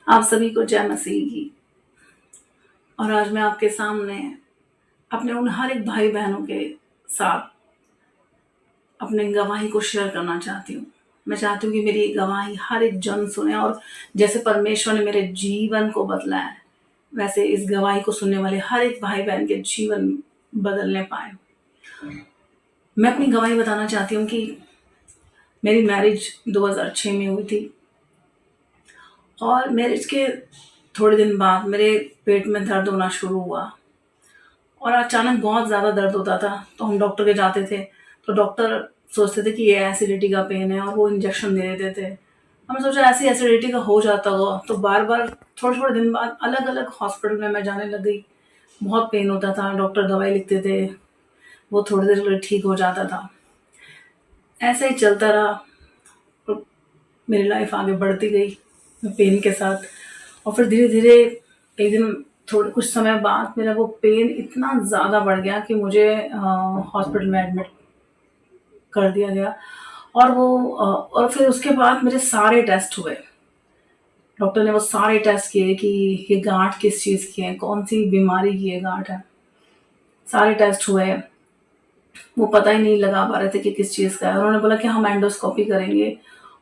आप सभी को जय मसीह की। और आज मैं आपके सामने अपने उन हर एक भाई बहनों के साथ अपने गवाही को शेयर करना चाहती हूँ। मैं चाहती हूँ कि मेरी गवाही हर एक जन सुने, और जैसे परमेश्वर ने मेरे जीवन को बदला है, वैसे इस गवाही को सुनने वाले हर एक भाई बहन के जीवन बदलने पाए। मैं अपनी गवाही बताना चाहती हूँ कि मेरी मैरिज 2006 में हुई थी, और मैरिज के थोड़े दिन बाद मेरे पेट में दर्द होना शुरू हुआ, और अचानक बहुत ज़्यादा दर्द होता था। तो हम डॉक्टर के जाते थे, तो डॉक्टर सोचते थे कि ये एसिडिटी का पेन है, और वो इंजेक्शन दे देते थे। हमने सोचा ऐसी एसिडिटी का हो जाता होगा, तो बार बार थोड़े थोड़े दिन बाद अलग अलग हॉस्पिटल में मैं जाने लग गई। बहुत पेन होता था, डॉक्टर दवाई लिखते थे, वो थोड़ी देर के लिए ठीक हो जाता था। ऐसे ही चलता रहा, और मेरी लाइफ आगे बढ़ती गई पेन के साथ। और फिर धीरे धीरे एक दिन, थोड़े कुछ समय बाद, मेरा वो पेन इतना ज़्यादा बढ़ गया कि मुझे हॉस्पिटल में एडमिट कर दिया गया। और फिर उसके बाद मेरे सारे टेस्ट हुए। डॉक्टर ने वो सारे टेस्ट किए कि ये गांठ किस चीज़ की है, कौन सी बीमारी की ये गांठ है। सारे टेस्ट हुए, वो पता ही नहीं लगा पा रहे थे कि किस चीज़ का है। उन्होंने बोला कि हम एंडोस्कोपी करेंगे,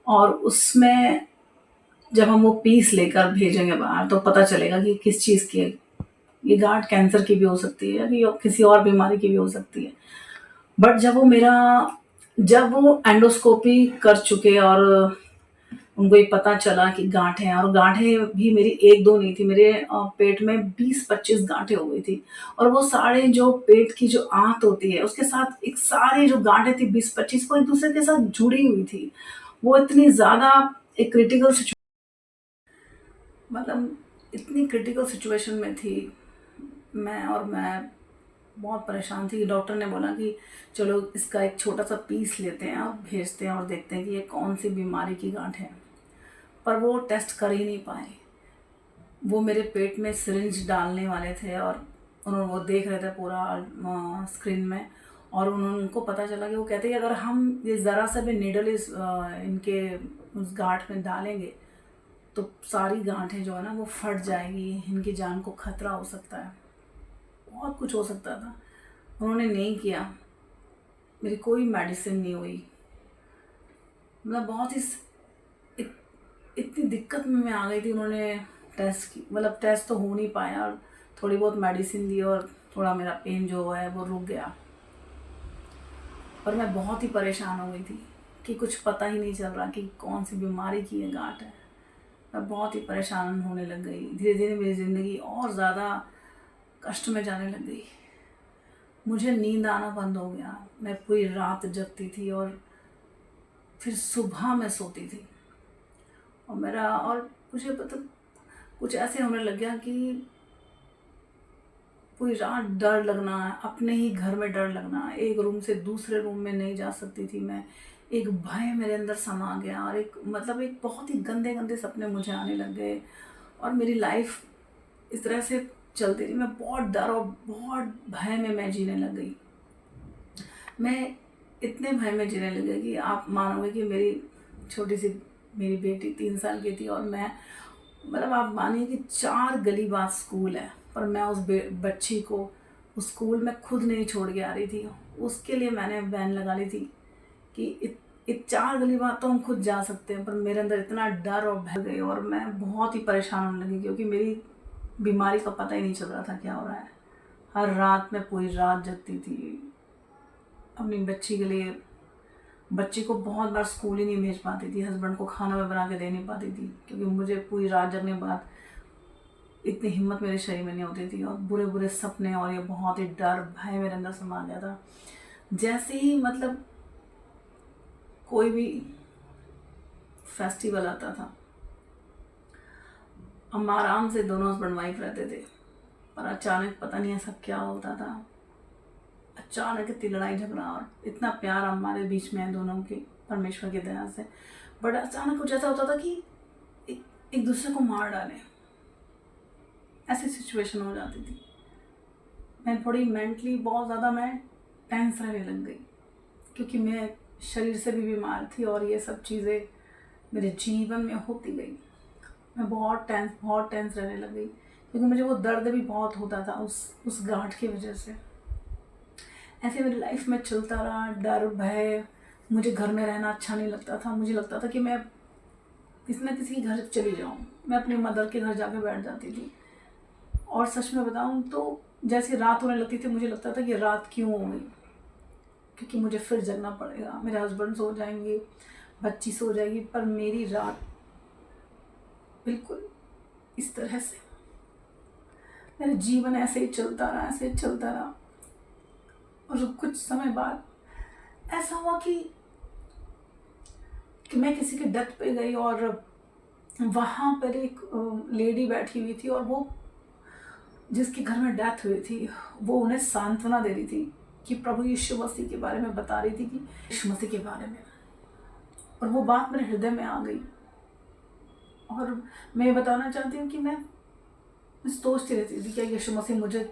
और उसमें जब हम वो पीस लेकर भेजेंगे बाहर, तो पता चलेगा कि किस चीज़ की है। ये गांठ कैंसर की भी हो सकती है, या किसी और बीमारी की भी हो सकती है। बट जब वो एंडोस्कोपी कर चुके, और उनको ये पता चला कि गांठें हैं, और गांठें भी मेरी एक दो नहीं थी, मेरे पेट में 20-25 गांठें हो गई थी। और वो सारे जो पेट की जो आंत होती है, उसके साथ एक सारी जो गांठें थी 20-25, वो एक दूसरे के साथ जुड़ी हुई थी। वो इतनी ज़्यादा एक क्रिटिकल मतलब इतनी क्रिटिकल सिचुएशन में थी मैं बहुत परेशान थी। डॉक्टर ने बोला कि चलो इसका एक छोटा सा पीस लेते हैं और भेजते हैं, और देखते हैं कि ये कौन सी बीमारी की गांठ है। पर वो टेस्ट कर ही नहीं पाए। वो मेरे पेट में सिरिंज डालने वाले थे, और उन्होंने वो देख रहे थे पूरा स्क्रीन में। और उनको पता चला कि वो कहते हैं कि अगर हम ये ज़रा सा भी नीडल इनके उस गांठ में डालेंगे, तो सारी गांठें जो है ना वो फट जाएगी, इनकी जान को खतरा हो सकता है, बहुत कुछ हो सकता था। उन्होंने नहीं किया, मेरी कोई मेडिसिन नहीं हुई। मतलब बहुत ही इत, इतनी दिक्कत में मैं आ गई थी। उन्होंने टेस्ट की, मतलब टेस्ट तो हो नहीं पाया, और थोड़ी बहुत मेडिसिन दी, और थोड़ा मेरा पेन जो है वो रुक गया। पर मैं बहुत ही परेशान हो गई थी कि कुछ पता ही नहीं चल रहा कि कौन सी बीमारी की ये गांठ है। मैं बहुत ही परेशान होने लग गई। धीरे धीरे मेरी ज़िंदगी और ज़्यादा कष्ट में जाने लग गई। मुझे नींद आना बंद हो गया, मैं पूरी रात जगती थी, और फिर सुबह में सोती थी। और मुझे पता, कुछ ऐसे होने लग गया कि पूरी रात डर लगना, अपने ही घर में डर लगना, एक रूम से दूसरे रूम में नहीं जा सकती थी मैं। एक भय मेरे अंदर समा गया, और एक बहुत ही गंदे गंदे सपने मुझे आने लग गए। और मेरी लाइफ इस तरह से चलती रही। मैं बहुत डर और बहुत भय में मैं जीने लग गई। मैं इतने भय में जीने लग गई कि आप मानोगे कि छोटी सी मेरी बेटी 3 साल की थी, और मैं, मतलब आप मानिए कि 4 गली बाद स्कूल है, पर मैं उस बच्ची को उस स्कूल में खुद नहीं छोड़ के आ रही थी। उसके लिए मैंने वैन लगा ली थी कि 4 गली बाद तो हम खुद जा सकते हैं। पर मेरे अंदर इतना डर और भय गई, और मैं बहुत ही परेशान होने लगी, क्योंकि मेरी बीमारी का पता ही नहीं चल रहा था क्या हो रहा है। हर रात मैं पूरी रात जगती थी अपनी बच्ची के लिए। बच्ची को बहुत बार स्कूल ही नहीं भेज पाती थी, हस्बैंड को खाना मैं बना के दे नहीं पाती थी, क्योंकि मुझे पूरी रात जगने के बाद इतनी हिम्मत मेरे शरीर में नहीं होती थी। और बुरे बुरे सपने, और ये बहुत ही डर भय मेरे अंदर समा गया था। जैसे ही मतलब कोई भी फेस्टिवल आता था, हम आराम से दोनों हस्बैंड वाइफ रहते थे, पर अचानक पता नहीं ऐसा क्या होता था। अचानक इतनी लड़ाई झगड़ा, और इतना प्यार हमारे बीच में है दोनों के, परमेश्वर की दया से। बट अचानक कुछ ऐसा होता था कि एक दूसरे को मार डालें, ऐसी सिचुएशन हो जाती थी। मैं थोड़ी मेंटली बहुत ज़्यादा मैं टेंस रहने लग गई, क्योंकि मैं शरीर से भी बीमार थी, और ये सब चीज़ें मेरे जीवन में होती गई। मैं बहुत टेंस रहने लग गई, क्योंकि मुझे वो दर्द भी बहुत होता था उस गांठ की वजह से। ऐसे मेरी लाइफ में चलता रहा, डर भय, मुझे घर में रहना अच्छा नहीं लगता था। मुझे लगता था कि मैं किसी न किसी के घर चली जाऊँ। मैं अपनी मदर के घर जाके बैठ जाती थी। और सच में बताऊँ तो जैसे रात होने लगती थी, मुझे लगता था कि रात क्यों हो गई, क्योंकि मुझे फिर जगना पड़ेगा। मेरे हस्बैंड सो जाएंगे, बच्ची सो जाएगी, पर मेरी रात बिल्कुल इस तरह से, मेरा जीवन ऐसे ही चलता रहा, ऐसे ही चलता रहा। और कुछ समय बाद ऐसा हुआ कि मैं किसी के डेथ पे गई, और वहाँ पर एक लेडी बैठी हुई थी, और वो जिसके घर में डेथ हुई थी, वो उन्हें सांत्वना दे रही थी कि प्रभु यीशु मसीह के बारे में बता रही थी, कि यीशु मसीह के बारे में। और वो बात मेरे हृदय में आ गई। और मैं ये बताना चाहती हूँ कि मैं सोचती रहती थी, क्या यीशु मसीह मुझे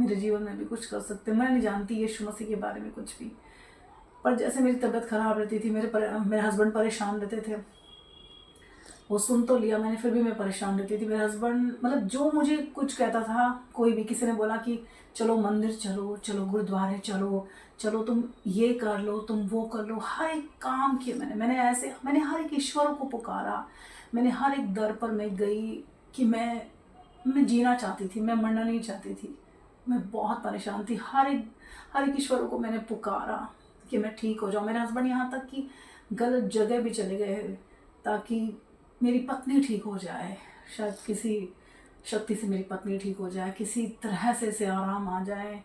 मेरे जीवन में भी कुछ कर सकते। मैं नहीं जानती यीशु मसीह के बारे में कुछ भी, पर जैसे मेरी तबीयत खराब रहती थी, मेरे हस्बैंड परेशान रहते थे। वो सुन तो लिया मैंने, फिर भी मैं परेशान रहती थी। मेरे हस्बैंड मतलब जो मुझे कुछ कहता था, कोई भी किसी ने बोला कि चलो मंदिर चलो, चलो गुरुद्वारे चलो, चलो तुम ये कर लो, तुम वो कर लो, हर एक काम किया मैंने हर एक ईश्वर को पुकारा। मैंने हर एक दर पर मैं गई कि मैं जीना चाहती थी, मैं मरना नहीं चाहती थी। मैं बहुत परेशान थी। हर एक ईश्वर को मैंने पुकारा कि मैं ठीक हो जाऊँ। मेरे हस्बैंड यहाँ तक कि गलत जगह भी चले गए ताकि मेरी पत्नी ठीक हो जाए, शायद किसी शक्ति से मेरी पत्नी ठीक हो जाए, किसी तरह से इसे आराम आ जाए,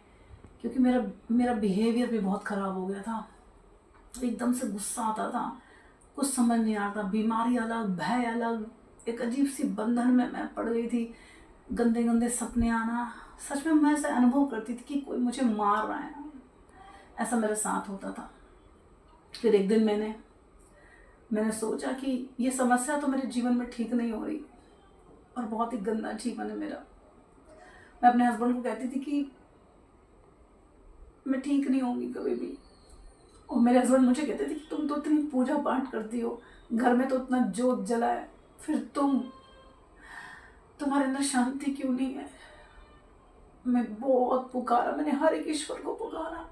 क्योंकि मेरा बिहेवियर भी बहुत ख़राब हो गया था। एकदम से गुस्सा आता था, कुछ समझ नहीं आता, बीमारी अलग, भय अलग, एक अजीब सी बंधन में मैं पड़ गई थी। गंदे गंदे सपने आना, सच में मैं ऐसा अनुभव करती थी कि कोई मुझे मार रहा है, ऐसा मेरे साथ होता था। फिर एक दिन मैंने सोचा कि ये समस्या तो मेरे जीवन में ठीक नहीं हो रही, और बहुत ही गंदा जीवन है मेरा। मैं अपने हस्बैंड को कहती थी कि मैं ठीक नहीं होंगी कभी भी, और मेरे हस्बैंड मुझे कहते थे कि तुम तो इतनी पूजा पाठ करती हो, घर में तो इतना जोत जला है, फिर तुम्हारे अंदर शांति क्यों नहीं है। मैं बहुत पुकारा, मैंने हर एक ईश्वर को पुकारा,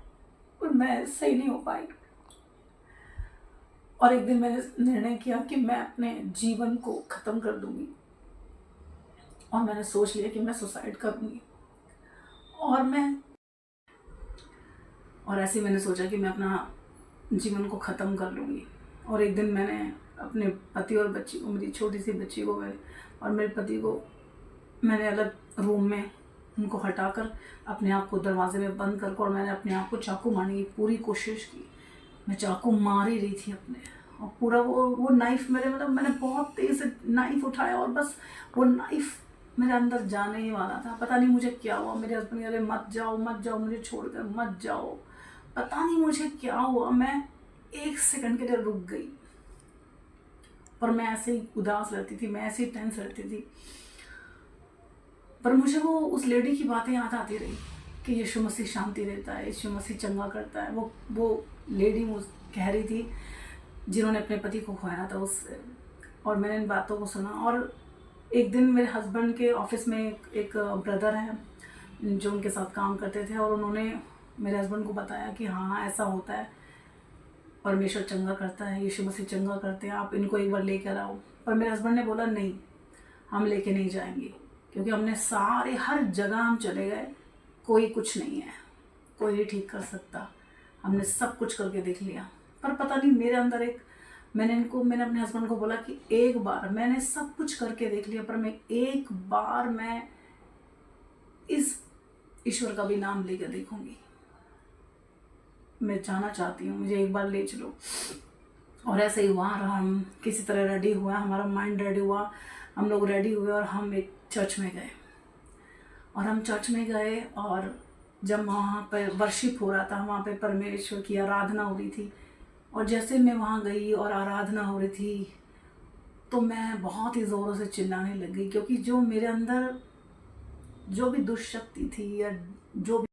और मैं सही नहीं हो पाई। और एक दिन मैंने निर्णय किया कि मैं अपने जीवन को ख़त्म कर दूंगी, और मैंने सोच लिया कि मैं सुसाइड करूंगी। और ऐसे मैंने सोचा कि मैं अपना जीवन को ख़त्म कर लूँगी। और एक दिन मैंने अपने पति और बच्ची को, मेरी छोटी सी बच्ची को और मेरे पति को मैंने अलग रूम में उनको हटाकर अपने आप को दरवाजे में बंद कर, और मैंने अपने आप को चाकू मारने की पूरी कोशिश की। मैं चाकू मार ही रही थी अपने, और पूरा वो नाइफ मैंने बहुत तेज़ से नाइफ उठाया, और बस वो नाइफ मेरे अंदर जाने ही वाला था। पता नहीं मुझे क्या हुआ। मेरे हस्बैंड अरे मत जाओ, मुझे छोड़कर मत जाओ। पता नहीं मुझे क्या हुआ, मैं एक सेकंड के लिए रुक गई। पर मैं ऐसे ही उदास रहती थी, मैं ऐसे ही टेंस रहती थी। पर मुझे वो उस लेडी की बातें याद आती रही कि यीशु मसीह शांति देता है, यीशु मसीह चंगा करता है। वो लेडी मुझ कह रही थी जिन्होंने अपने पति को खोया था उससे। और मैंने इन बातों को सुना। और एक दिन मेरे हस्बैंड के ऑफिस में एक ब्रदर हैं जो उनके साथ काम करते थे, और उन्होंने मेरे हस्बैंड को बताया कि हाँ ऐसा होता है, परमेश्वर चंगा करता है, यीशु मसीह चंगा करते हैं, आप इनको एक बार लेकर आओ। पर मेरे हस्बैंड ने बोला नहीं, हम लेके नहीं जाएंगे, क्योंकि हमने हर जगह हम चले गए, कोई कुछ नहीं है, कोई नहीं ठीक कर सकता, हमने सब कुछ करके देख लिया। पर पता नहीं मेरे अंदर मैंने अपने हस्बैंड को बोला कि एक बार, मैंने सब कुछ करके देख लिया, पर एक बार मैं इस ईश्वर का भी नाम लेकर देखूंगी, मैं जाना चाहती हूँ, मुझे एक बार ले चलो। और ऐसे ही हुआ, हम किसी तरह रेडी हुआ, हमारा माइंड रेडी हुआ, हम लोग रेडी हुए, और हम एक चर्च में गए। और जब वहाँ पर वर्शिप हो रहा था, वहाँ पे परमेश्वर की आराधना हो रही थी, और जैसे मैं वहाँ गई और आराधना हो रही थी, तो मैं बहुत ही ज़ोरों से चिल्लाने लग गई, क्योंकि जो मेरे अंदर जो भी दुष्शक्ति थी, या जो भी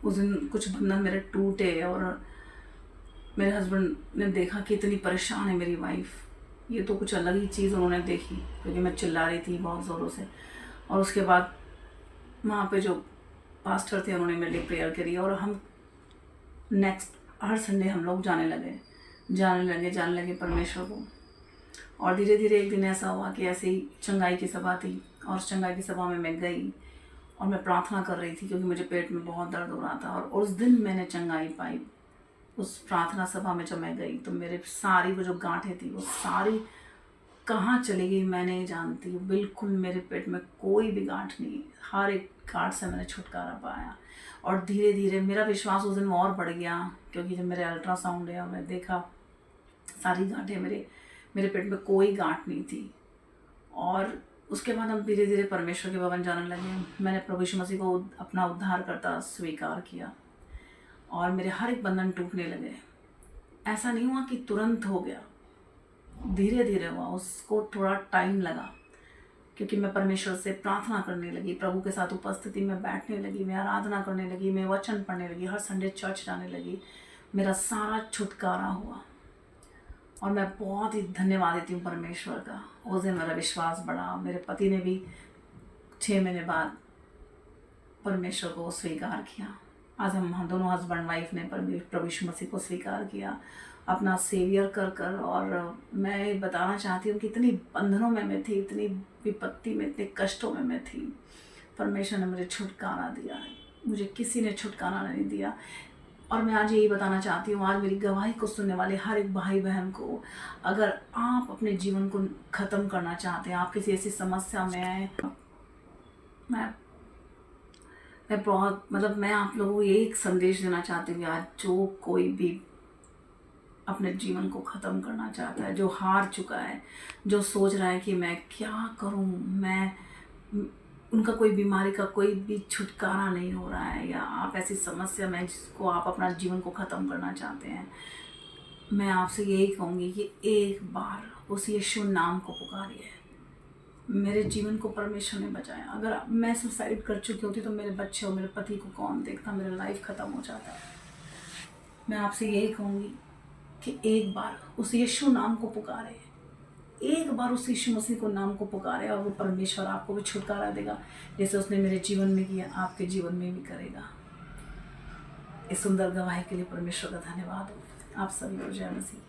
उस दिन कुछ बंधन मेरे टूटे। और मेरे हस्बैंड ने देखा कि इतनी परेशान है मेरी वाइफ, ये तो कुछ अलग ही चीज़ उन्होंने देखी, क्योंकि मैं चिल्ला रही थी बहुत ज़ोरों से। और उसके बाद वहाँ पे जो पास्टर थे उन्होंने मेरे लिए प्रेयर करी, और हम नेक्स्ट हर संडे हम लोग जाने लगे परमेश्वर को। और धीरे धीरे एक दिन ऐसा हुआ कि ऐसे ही चंगाई की सभा थी, और उस चंगाई की सभा में मैं गई और मैं प्रार्थना कर रही थी, क्योंकि मुझे पेट में बहुत दर्द हो रहा था। और उस दिन मैंने चंगाई पाई। उस प्रार्थना सभा में जब मैं गई तो मेरे सारी वो जो गांठें थी वो सारी कहाँ चली गई मैं नहीं जानती हूँ। बिल्कुल मेरे पेट में कोई भी गांठ नहीं, हर एक गांठ से मैंने छुटकारा पाया। और धीरे धीरे मेरा विश्वास उस दिन और बढ़ गया, क्योंकि जब मेरे अल्ट्रासाउंड है और मैं देखा सारी गांठें मेरे पेट में कोई गांठ नहीं थी। और उसके बाद हम धीरे धीरे परमेश्वर के भवन जाने लगे। मैंने प्रभु यीशु मसीह को अपना उद्धारकर्ता स्वीकार किया और मेरे हर एक बंधन टूटने लगे। ऐसा नहीं हुआ कि तुरंत हो गया, धीरे धीरे हुआ, उसको थोड़ा टाइम लगा, क्योंकि मैं परमेश्वर से प्रार्थना करने लगी, प्रभु के साथ उपस्थिति में बैठने लगी, मैं आराधना करने लगी, मैं वचन पढ़ने लगी, हर संडे चर्च जाने लगी। मेरा सारा छुटकारा हुआ और मैं बहुत ही धन्यवाद देती हूँ परमेश्वर का। उस दिन मेरा विश्वास बढ़ा। मेरे पति ने भी 6 महीने बाद परमेश्वर को स्वीकार किया। आज हम दोनों हस्बैंड वाइफ ने प्रभु यीशु मसीह को स्वीकार किया अपना सेवियर कर। और मैं बताना चाहती हूँ कि इतनी बंधनों में मैं थी, इतनी विपत्ति में, इतने कष्टों में मैं थी, परमेश्वर ने मुझे छुटकारा दिया। मुझे किसी ने छुटकारा नहीं दिया। और मैं आज यही बताना चाहती हूँ, आज मेरी गवाही को सुनने वाले हर एक भाई बहन को, अगर आप अपने जीवन को ख़त्म करना चाहते हैं, आप किसी ऐसी समस्या में आए, मैं बहुत मैं आप लोगों को यही एक संदेश देना चाहती हूँ कि आज जो कोई भी अपने जीवन को ख़त्म करना चाहता है, जो हार चुका है, जो सोच रहा है कि मैं क्या करूँ, उनका कोई बीमारी का कोई भी छुटकारा नहीं हो रहा है, या आप ऐसी समस्या में जिसको आप अपना जीवन को ख़त्म करना चाहते हैं, मैं आपसे यही कहूँगी कि एक बार उस यीशु नाम को पुकारिए। मेरे जीवन को परमेश्वर ने बचाया। अगर मैं सुसाइड कर चुकी होती तो मेरे बच्चे और मेरे पति को कौन देखता, मेरा लाइफ ख़त्म हो जाता। मैं आपसे यही कहूँगी कि एक बार उस यीशु नाम को पुकारे, एक बार उस यीशु मसीह को नाम को पुकारे, और वो परमेश्वर आपको भी छुटकारा देगा, जैसे उसने मेरे जीवन में किया, आपके जीवन में भी करेगा। इस सुंदर गवाही के लिए परमेश्वर का धन्यवाद हो। आप सभी को जय मसीह।